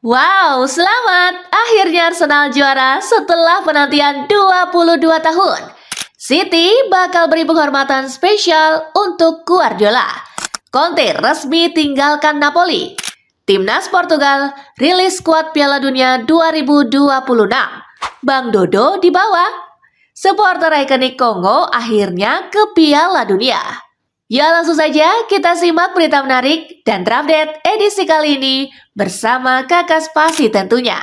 Wow, selamat! Akhirnya Arsenal juara setelah penantian 22 tahun. City bakal beri penghormatan spesial untuk Guardiola. Conte resmi tinggalkan Napoli. Timnas Portugal rilis skuad Piala Dunia 2026. Bang Dodo di bawah. Supporter ikonik Kongo akhirnya ke Piala Dunia. Ya, langsung saja kita simak berita menarik dan terupdate edisi kali ini bersama Kakak Spasi tentunya.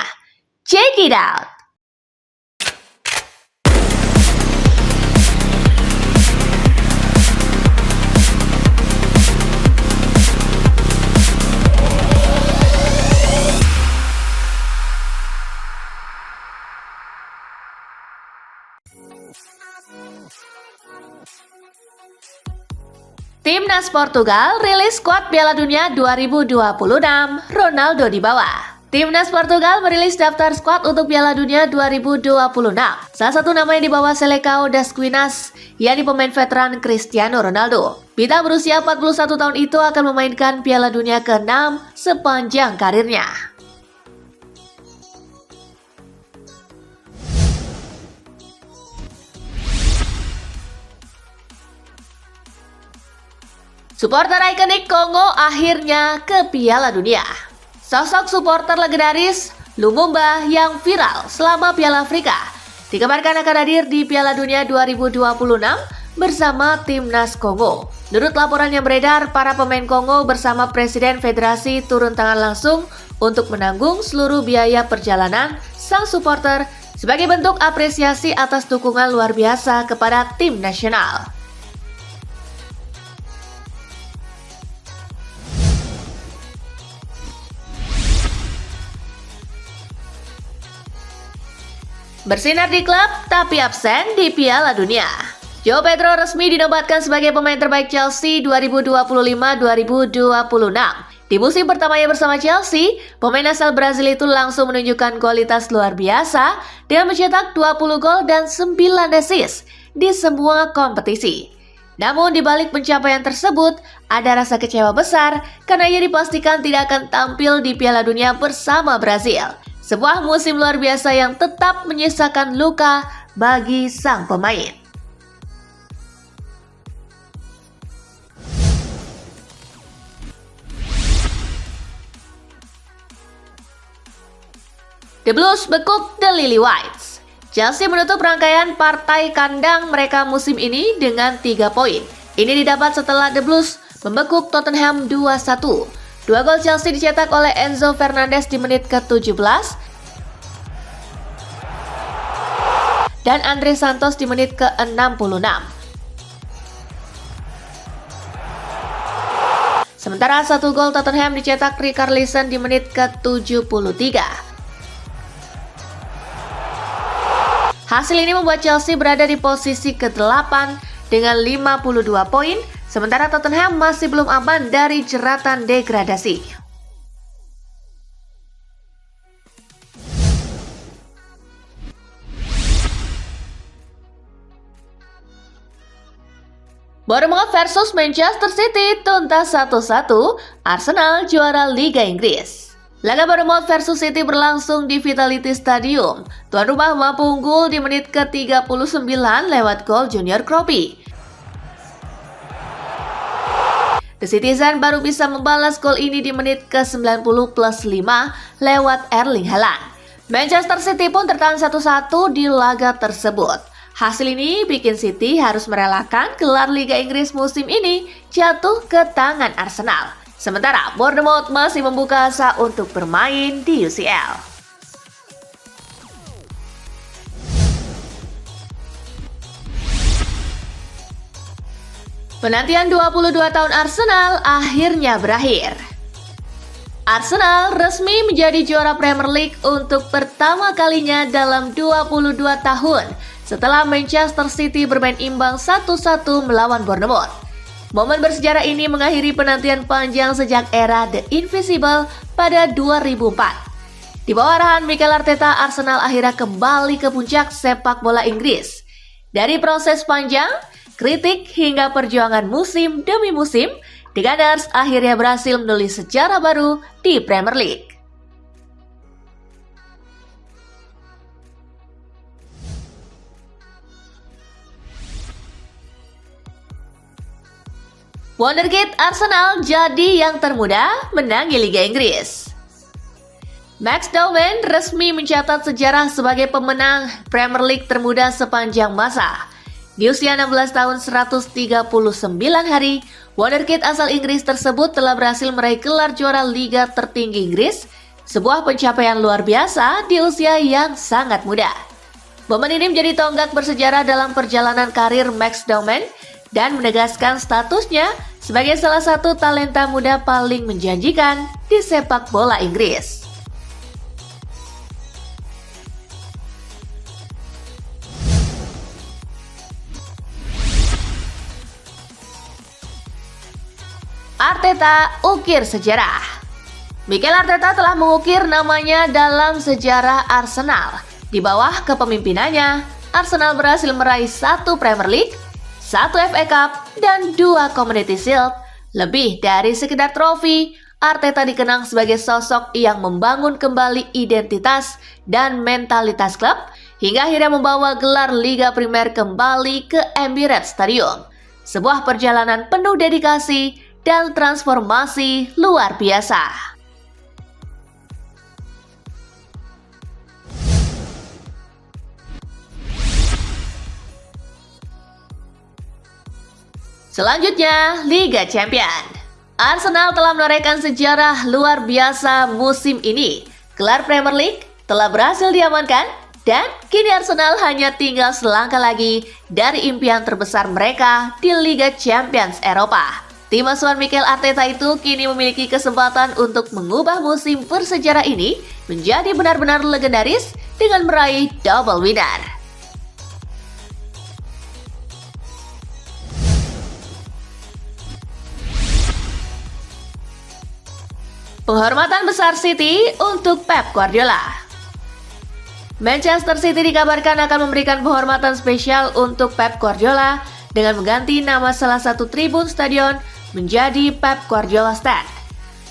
Check it out! Timnas Portugal rilis skuad Piala Dunia 2026, Ronaldo di bawah. Timnas Portugal merilis daftar skuad untuk Piala Dunia 2026. Salah satu nama yang dibawa Selecao das Quinas, yakni pemain veteran Cristiano Ronaldo. Bintang berusia 41 tahun itu akan memainkan Piala Dunia ke-6 sepanjang karirnya. Supporter ikonik Kongo akhirnya ke Piala Dunia. Sosok supporter legendaris Lumumba yang viral selama Piala Afrika dikabarkan akan hadir di Piala Dunia 2026 bersama Timnas Kongo. Menurut laporan yang beredar, para pemain Kongo bersama Presiden Federasi turun tangan langsung untuk menanggung seluruh biaya perjalanan sang supporter sebagai bentuk apresiasi atas dukungan luar biasa kepada tim nasional. Bersinar di klub, tapi absen di Piala Dunia. João Pedro resmi dinobatkan sebagai pemain terbaik Chelsea 2025-2026. Di musim pertamanya bersama Chelsea, pemain asal Brazil itu langsung menunjukkan kualitas luar biasa dengan mencetak 20 gol dan 9 assist di semua kompetisi. Namun di balik pencapaian tersebut, ada rasa kecewa besar karena ia dipastikan tidak akan tampil di Piala Dunia bersama Brazil. Sebuah musim luar biasa yang tetap menyisakan luka bagi sang pemain. The Blues bekuk The Lily Whites. Chelsea menutup rangkaian partai kandang mereka musim ini dengan 3 poin. Ini didapat setelah The Blues membekuk Tottenham 2-1. 2 gol Chelsea dicetak oleh Enzo Fernandez di menit ke-17 dan Andre Santos di menit ke-66. Sementara 1 gol Tottenham dicetak Richarlison di menit ke-73. Hasil ini membuat Chelsea berada di posisi ke-8 dengan 52 poin, sementara Tottenham masih belum aman dari jeratan degradasi. Bournemouth versus Manchester City tuntas 1-1, Arsenal juara Liga Inggris. Laga Bournemouth versus City berlangsung di Vitality Stadium. Tuan rumah mampu unggul di menit ke-39 lewat gol Junior Kropi. The Citizen baru bisa membalas gol ini di menit ke-90 plus 5 lewat Erling Haaland. Manchester City pun tertahan 1-1 di laga tersebut. Hasil ini bikin City harus merelakan gelar Liga Inggris musim ini jatuh ke tangan Arsenal. Sementara Bournemouth masih membuka asa untuk bermain di UCL. Penantian 22 tahun Arsenal akhirnya berakhir. Arsenal resmi menjadi juara Premier League untuk pertama kalinya dalam 22 tahun setelah Manchester City bermain imbang 1-1 melawan Bournemouth. Momen bersejarah ini mengakhiri penantian panjang sejak era The Invincible pada 2004. Di bawah arahan Mikel Arteta, Arsenal akhirnya kembali ke puncak sepak bola Inggris. Dari proses panjang, kritik hingga perjuangan musim demi musim, The Gunners akhirnya berhasil menulis sejarah baru di Premier League. Wonderkid Arsenal jadi yang termuda menangi Liga Inggris. Max Dawman resmi mencatat sejarah sebagai pemenang Premier League termuda sepanjang masa. Di usia 16 tahun 139 hari, Wonderkid asal Inggris tersebut telah berhasil meraih gelar juara Liga tertinggi Inggris, sebuah pencapaian luar biasa di usia yang sangat muda. Momen ini menjadi tonggak bersejarah dalam perjalanan karir Max Dawman dan menegaskan statusnya sebagai salah satu talenta muda paling menjanjikan di sepak bola Inggris. Arteta ukir sejarah. Mikel Arteta telah mengukir namanya dalam sejarah Arsenal. Di bawah kepemimpinannya, Arsenal berhasil meraih 1 Premier League, 1 FA Cup, dan 2 Community Shield. Lebih dari sekedar trofi, Arteta dikenang sebagai sosok yang membangun kembali identitas dan mentalitas klub, hingga akhirnya membawa gelar Liga Primer kembali ke Emirates Stadium. Sebuah perjalanan penuh dedikasi dan transformasi luar biasa. Selanjutnya, Liga Champion. Arsenal telah menorehkan sejarah luar biasa musim ini. Gelar Premier League telah berhasil diamankan dan kini Arsenal hanya tinggal selangkah lagi dari impian terbesar mereka di Liga Champions Eropa. Tim asuhan Mikel Arteta itu kini memiliki kesempatan untuk mengubah musim bersejarah ini menjadi benar-benar legendaris dengan meraih double winner. Penghormatan besar City untuk Pep Guardiola. Manchester City dikabarkan akan memberikan penghormatan spesial untuk Pep Guardiola dengan mengganti nama salah satu tribun stadion menjadi Pep Guardiola Stand.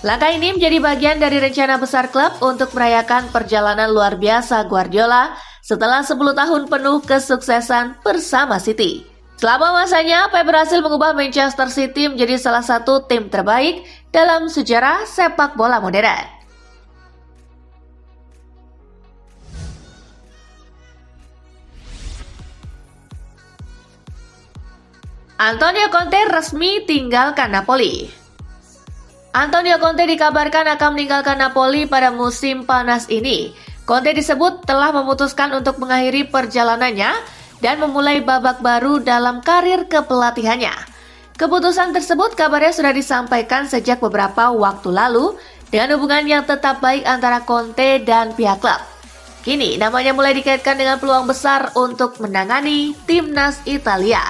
Langkah ini menjadi bagian dari rencana besar klub untuk merayakan perjalanan luar biasa Guardiola setelah 10 tahun penuh kesuksesan bersama City. Selama masanya, Pep berhasil mengubah Manchester City menjadi salah satu tim terbaik dalam sejarah sepak bola modern. Antonio Conte resmi tinggalkan Napoli. Antonio Conte dikabarkan akan meninggalkan Napoli pada musim panas ini. Conte disebut telah memutuskan untuk mengakhiri perjalanannya dan memulai babak baru dalam karir kepelatihannya. Keputusan tersebut kabarnya sudah disampaikan sejak beberapa waktu lalu dengan hubungan yang tetap baik antara Conte dan pihak klub. Kini namanya mulai dikaitkan dengan peluang besar untuk menangani timnas Italia.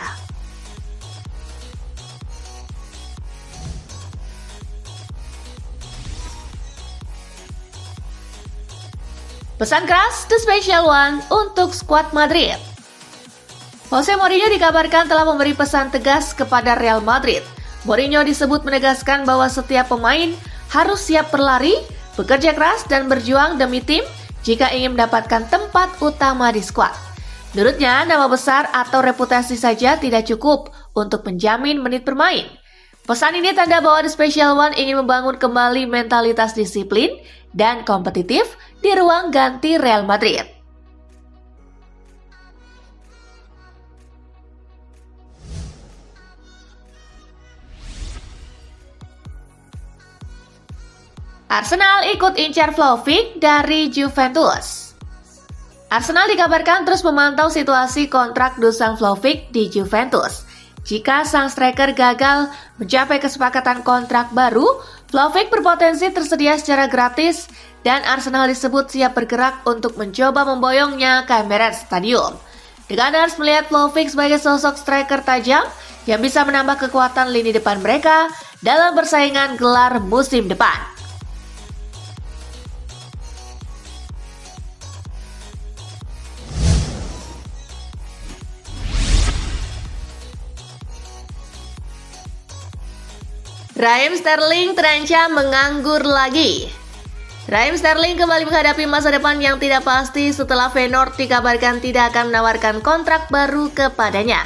Pesan keras The Special One untuk skuad Madrid. Jose Mourinho dikabarkan telah memberi pesan tegas kepada Real Madrid. Mourinho disebut menegaskan bahwa setiap pemain harus siap berlari, bekerja keras dan berjuang demi tim jika ingin mendapatkan tempat utama di skuad. Menurutnya, nama besar atau reputasi saja tidak cukup untuk menjamin menit bermain. Pesan ini tanda bahwa The Special One ingin membangun kembali mentalitas disiplin dan kompetitif di ruang ganti Real Madrid. Arsenal ikut incar Vlahovic dari Juventus. Arsenal dikabarkan terus memantau situasi kontrak Dusan Vlahovic di Juventus. Jika sang striker gagal mencapai kesepakatan kontrak baru, Vlahovic berpotensi tersedia secara gratis dan Arsenal disebut siap bergerak untuk mencoba memboyongnya ke Emirates Stadium. The Gunners melihat Vlahovic sebagai sosok striker tajam yang bisa menambah kekuatan lini depan mereka dalam persaingan gelar musim depan. Raheem Sterling terancam menganggur lagi. Raheem Sterling kembali menghadapi masa depan yang tidak pasti setelah Feyenoord dikabarkan tidak akan menawarkan kontrak baru kepadanya.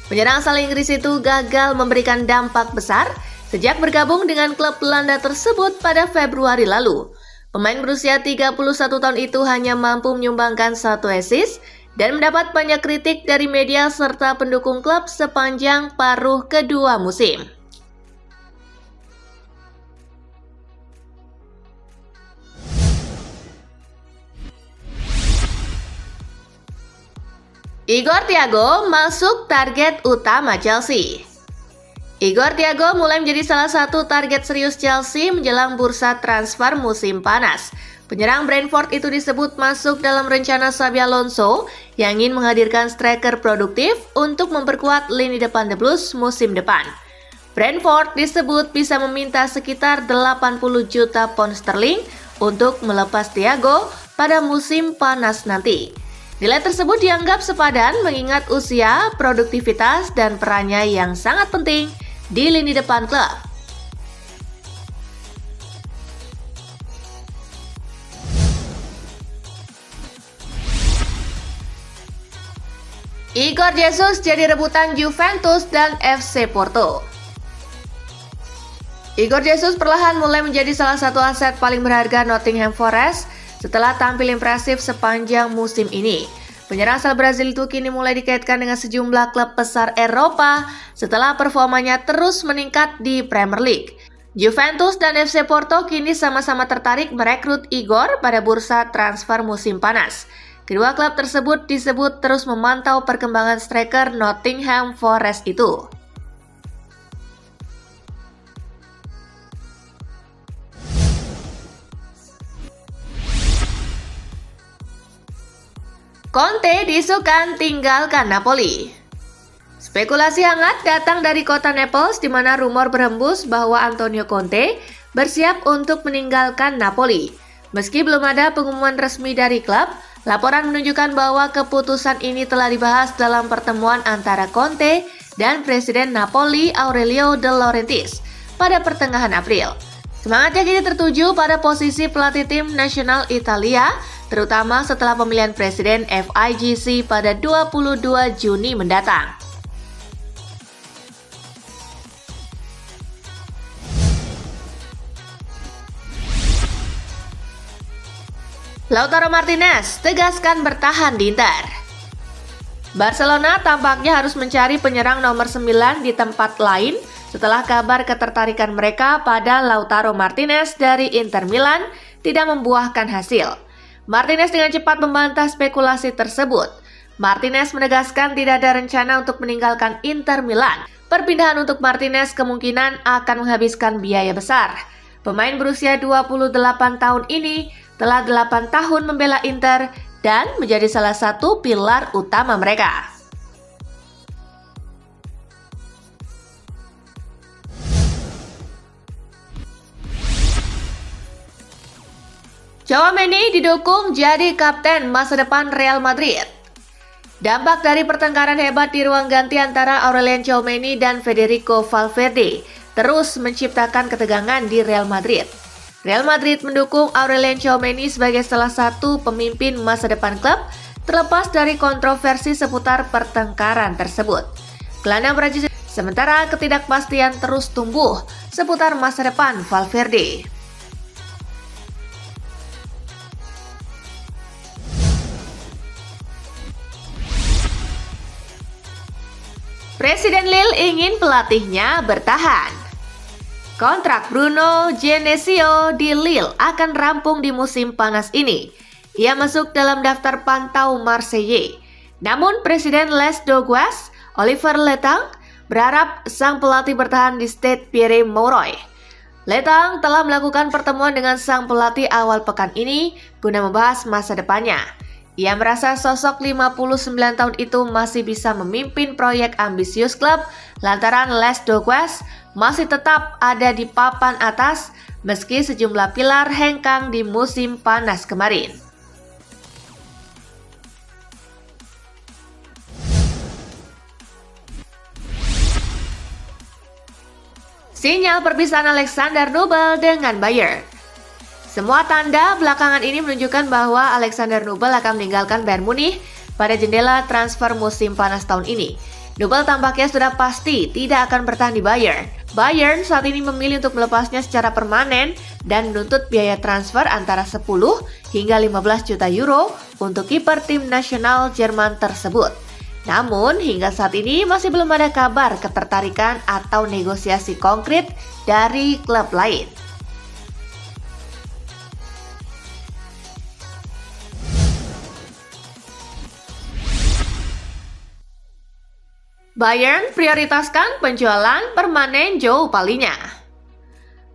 Penyerang asal Inggris itu gagal memberikan dampak besar sejak bergabung dengan klub Belanda tersebut pada Februari lalu. Pemain berusia 31 tahun itu hanya mampu menyumbangkan 1 assist dan mendapat banyak kritik dari media serta pendukung klub sepanjang paruh kedua musim. Igor Thiago masuk target utama Chelsea. Igor Thiago mulai menjadi salah satu target serius Chelsea menjelang bursa transfer musim panas. Penyerang Brentford itu disebut masuk dalam rencana Xabi Alonso yang ingin menghadirkan striker produktif untuk memperkuat lini depan The Blues musim depan. Brentford disebut bisa meminta sekitar 80 juta pound sterling untuk melepas Thiago pada musim panas nanti. Nilai tersebut dianggap sepadan mengingat usia, produktivitas, dan perannya yang sangat penting di lini depan klub. Igor Jesus jadi rebutan Juventus dan FC Porto. Igor Jesus perlahan mulai menjadi salah satu aset paling berharga Nottingham Forest setelah tampil impresif sepanjang musim ini. Penyerang asal Brazil itu kini mulai dikaitkan dengan sejumlah klub besar Eropa setelah performanya terus meningkat di Premier League. Juventus dan FC Porto kini sama-sama tertarik merekrut Igor pada bursa transfer musim panas. Kedua klub tersebut disebut terus memantau perkembangan striker Nottingham Forest itu. Conte diisukan tinggalkan Napoli. Spekulasi hangat datang dari kota Naples di mana rumor berhembus bahwa Antonio Conte bersiap untuk meninggalkan Napoli. Meski belum ada pengumuman resmi dari klub, laporan menunjukkan bahwa keputusan ini telah dibahas dalam pertemuan antara Conte dan Presiden Napoli Aurelio De Laurentiis pada pertengahan April. Semangatnya kini tertuju pada posisi pelatih tim nasional Italia, terutama setelah pemilihan presiden FIGC pada 22 Juni mendatang. Lautaro Martinez tegaskan bertahan di Inter. Barcelona tampaknya harus mencari penyerang nomor 9 di tempat lain setelah kabar ketertarikan mereka pada Lautaro Martinez dari Inter Milan tidak membuahkan hasil. Martinez dengan cepat membantah spekulasi tersebut. Martinez menegaskan tidak ada rencana untuk meninggalkan Inter Milan. Perpindahan untuk Martinez kemungkinan akan menghabiskan biaya besar. Pemain berusia 28 tahun ini telah 8 tahun membela Inter dan menjadi salah satu pilar utama mereka. Tchouaméni didukung jadi kapten masa depan Real Madrid. Dampak dari pertengkaran hebat di ruang ganti antara Aurelien Tchouaméni dan Federico Valverde terus menciptakan ketegangan di Real Madrid. Real Madrid mendukung Aurelien Tchouaméni sebagai salah satu pemimpin masa depan klub, terlepas dari kontroversi seputar pertengkaran tersebut. Gelandang Prancis, sementara ketidakpastian terus tumbuh seputar masa depan Valverde. Presiden Lille ingin pelatihnya bertahan. Kontrak Bruno Genesio di Lille akan rampung di musim panas ini. Ia masuk dalam daftar pantau Marseille. Namun Presiden Les Dogues, Olivier Letang, berharap sang pelatih bertahan di Stade Pierre-Mauroy. Letang telah melakukan pertemuan dengan sang pelatih awal pekan ini guna membahas masa depannya. Ia merasa sosok 59 tahun itu masih bisa memimpin proyek ambisius klub lantaran Les Dogues masih tetap ada di papan atas meski sejumlah pilar hengkang di musim panas kemarin. Sinyal perpisahan Alexander Nubel dengan Bayern. Semua tanda belakangan ini menunjukkan bahwa Alexander Nubel akan meninggalkan Bayern Munich pada jendela transfer musim panas tahun ini. Nubel tampaknya sudah pasti tidak akan bertahan di Bayern. Bayern saat ini memilih untuk melepasnya secara permanen dan menuntut biaya transfer antara 10 hingga 15 juta euro untuk kiper tim nasional Jerman tersebut. Namun, hingga saat ini masih belum ada kabar ketertarikan atau negosiasi konkret dari klub lain. Bayern prioritaskan penjualan permanen Joao Palhinha.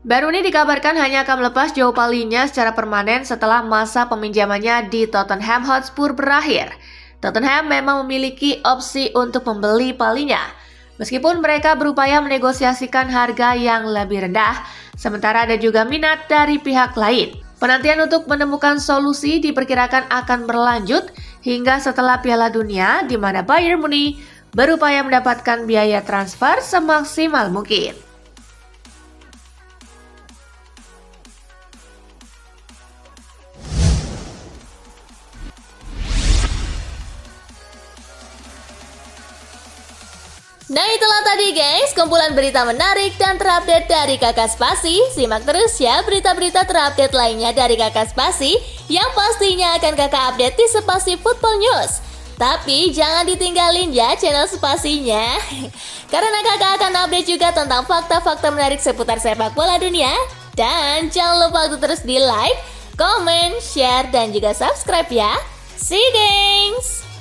Baru ini dikabarkan hanya akan melepas Joao Palhinha secara permanen setelah masa peminjamannya di Tottenham Hotspur berakhir. Tottenham memang memiliki opsi untuk membeli Palhinha, meskipun mereka berupaya menegosiasikan harga yang lebih rendah, sementara ada juga minat dari pihak lain. Penantian untuk menemukan solusi diperkirakan akan berlanjut hingga setelah Piala Dunia, di mana Bayern Munich berupaya mendapatkan biaya transfer semaksimal mungkin. Nah itulah tadi guys, kumpulan berita menarik dan terupdate dari Kakak Spasi. Simak terus ya berita-berita terupdate lainnya dari Kakak Spasi yang pastinya akan Kakak update di Spasi Football News. Tapi jangan ditinggalin ya channel Spasinya, karena kakak akan update juga tentang fakta-fakta menarik seputar sepak bola dunia. Dan jangan lupa untuk terus di like, comment, share, dan juga subscribe ya. See you guys!